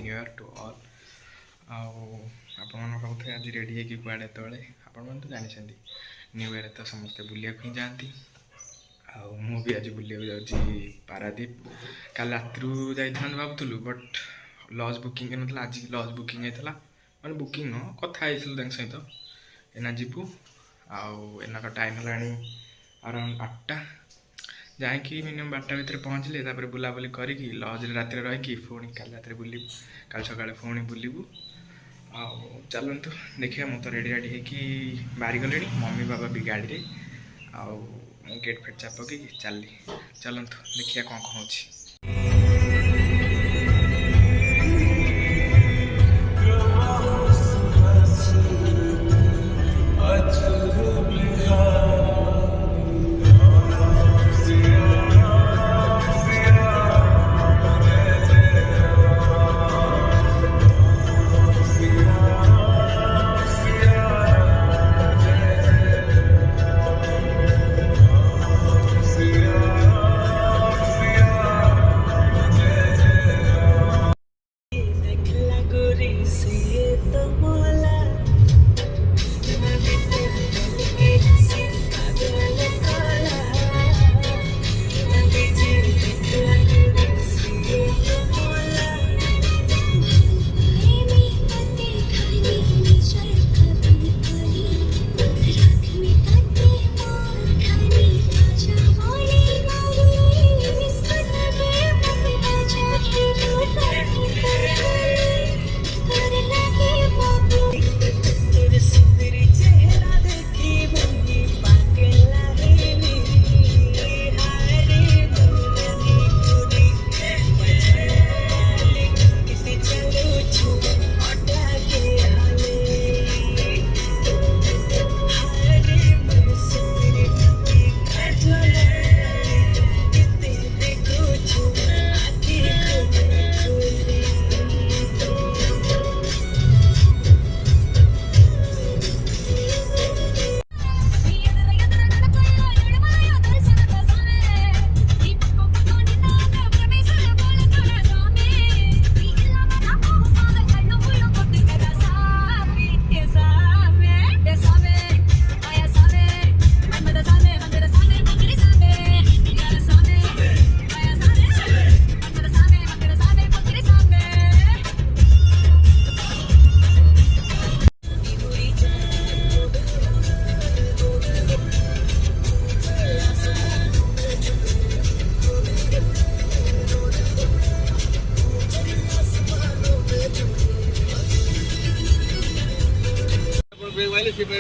New year to all आपथे आज ready है कड़े तले आपण तो जानते न्यू ईयर तो समस्ते बुलिया ही जाती भी आज बुलिया जाऊँगी पारादीप कल रात जा भावुलु बट लॉज बुकिंग ना आज लॉज बुकिंग होता मैं बुकिंग न कथा सहित एना जीवु आना तो टाइम है अराउंड 8टा जाकि मिनिमम 12टा भितर पहुँचले बुलाबुली करी लॉज रात रही पुणी कल रात बुलू कल सका पुणी बुलू चलतु देखिए मुझे तो रेडी रेडी हो बाहरी गले मम्मी बाबा भी गाड़ी रे गेट फेट चापक चली चलतु देखिए कौन कौन होची।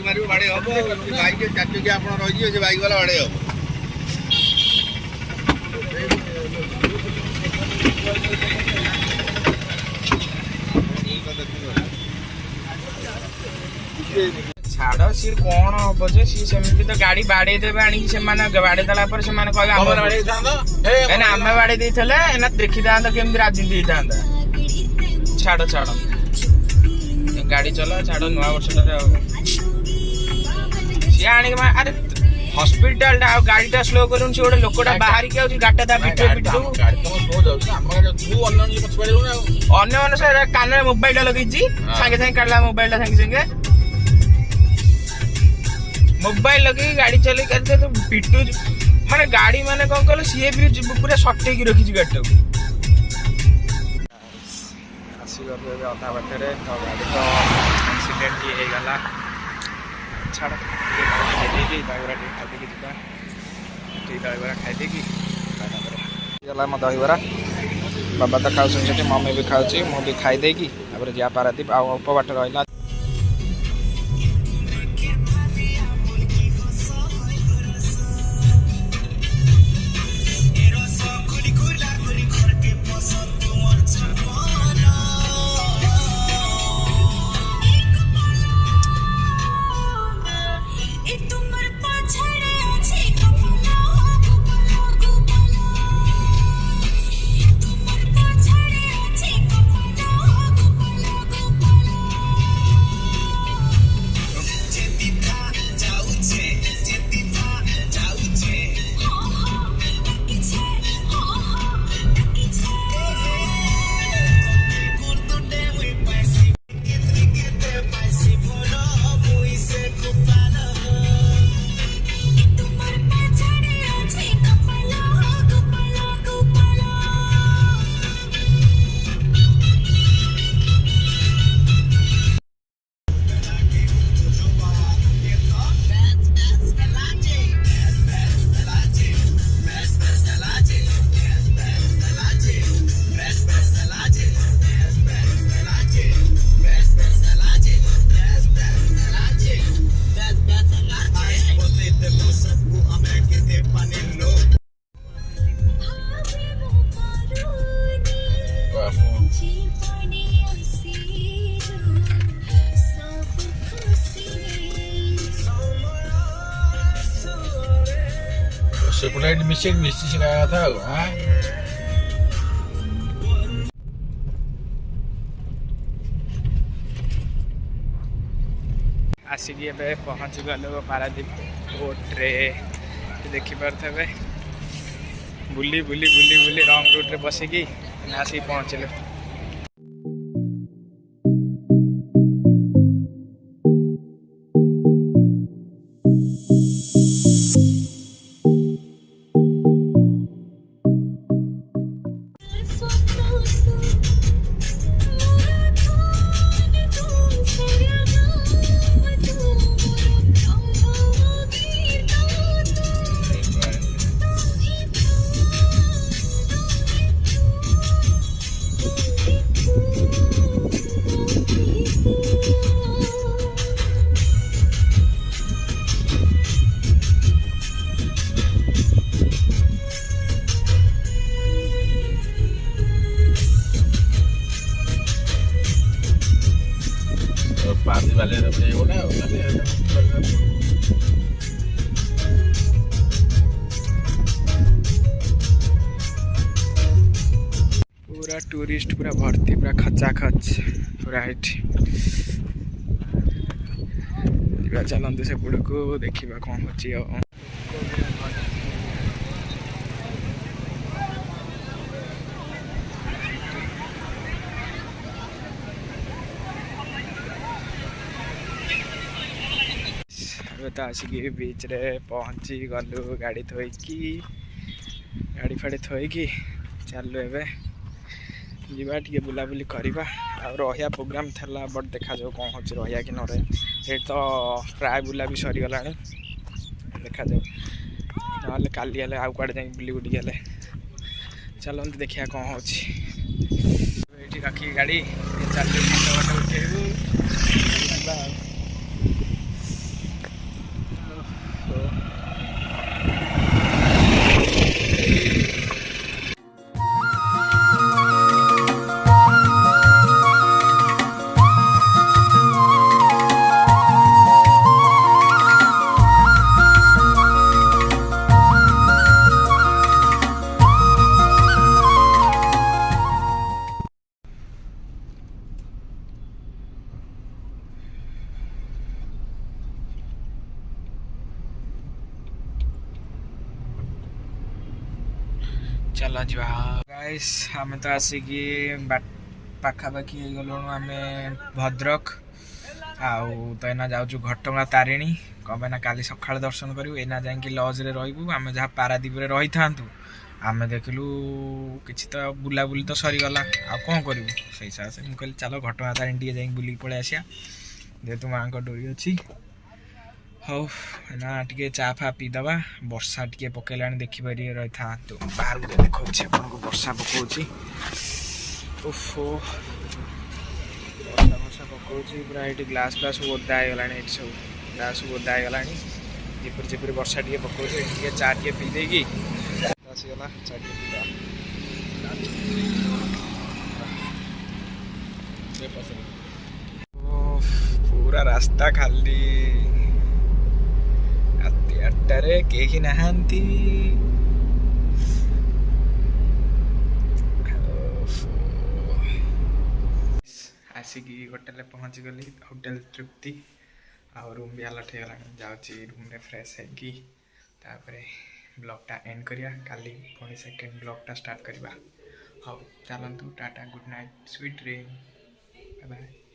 मारे बाड़े हम बाइक चार आप रही है बाइक वाला बाड़े हम छाड़ सी कौन हम जे सी सेमती तो गाड़ी बाड़े देवे आनी से बाड़े देला पर से माने कहबे आम बाड़े देइथले एना देखि दांत केमती राजी दी दांत छाड़ छाड़ गाड़ी चला छाड़ नुआ वर्ष आने अरे हॉस्पिटल गाड़ी स्लो कर गोटे लोकटा बाहर के गाड़ी अन्य कान मोबाइल लगे सागे सागे काटला मोबाइल सागे सागे मोबाइल लगे गाड़ी चल पिटू माने गाड़ी माने कौन कल सी भी पूरा सटेक रखी गाड़ी आसगल अधा बाटे तो गाड़ी तो एक्सीडेंट ही होगला छाड़ खाई दहीबरा खाईदेगी गला मो दहीबरा बाबा तो खाऊँ मम्मी भी खाऊँ मुझे खाईदेगी जा पारादीप अल्प बाट रहा ପୁରା ଏଠି ମିଶିକି ଖାଇବା କଥା ଆଉ ଆସିକି ଏବେ ପହଞ୍ଚିଗଲୁ ପାରାଦୀପ ବୋଟ୍ରେ ଦେଖିପାରୁଥିବେ ବୁଲି ବୁଲି ବୁଲି ବୁଲି ରଙ୍ଗ ରୁଟ୍ରେ ବସିକି ଆସିକି ପହଞ୍ଚିଲୁ। पानी वाले होना पूरा टूरिस्ट पूरा भर्ती पूरा खचाखच पूरा चलते से गुड़ को देखा कौन हो तो आसिक बीच रे पहुँची गलु गाड़ी थोईकी गाड़ी फाड़ी थोईकी चलु एबे जीवा टे बुलाबुली करवा रहा प्रोग्राम था बट देखा जाओ कौन हो रहा कि न रही तो प्राय बुला भी सरीगला देखा जाओ ना काली आउ कड़े जा बुली बुटी हेले चलते देखिए कौन हो रखी गाड़ी चल फोटो फोटो उठेबू चलो जा गाइस आम तो आसिकी पाखापाखि गलु आम भद्रक आउ तो एना जाऊँ घटगाँ तारिणी कम ना काली सकाल दर्शन करूँ एना जाकि लज रे रही आम जहाँ पारादीप रही था आम देखलु किसी तो बुलाबुली तो सरीगला आ कौन करूँ से हिसाब से मुझे चलो घटगाँ तारिणी टे जा बुल पलि आसिया जेहेतु माँ डोरी अच्छी हौ ना टे चा फा पीदबा वर्षा टे पकेला देखिपारे रही था तो बाहर देखा आपको वर्षा पकाऊँ ओफो वर्षा वर्षा पकाऊँ पूरा ये ग्लास फ्लास ओदा होगा सब ग्लास ओदा होगा झिपुर झिपुर वर्षा टे पकाऊँ चा टे पी देगी आसीगला चा टे पीदा पूरा रास्ता खाली राति 8 केही नहांती आसिकी होटेल पहुँची गली होटेल तृप्ति आ रूम भी अलर्ट हो जाऊँगी रूम रे फ्रेश है तापर ब्लॉगटा एंड करिया काली पुणी सेकेंड ब्लॉगटा स्टार्ट करवा हाँ चलतु tata good night sweet dream bye bye.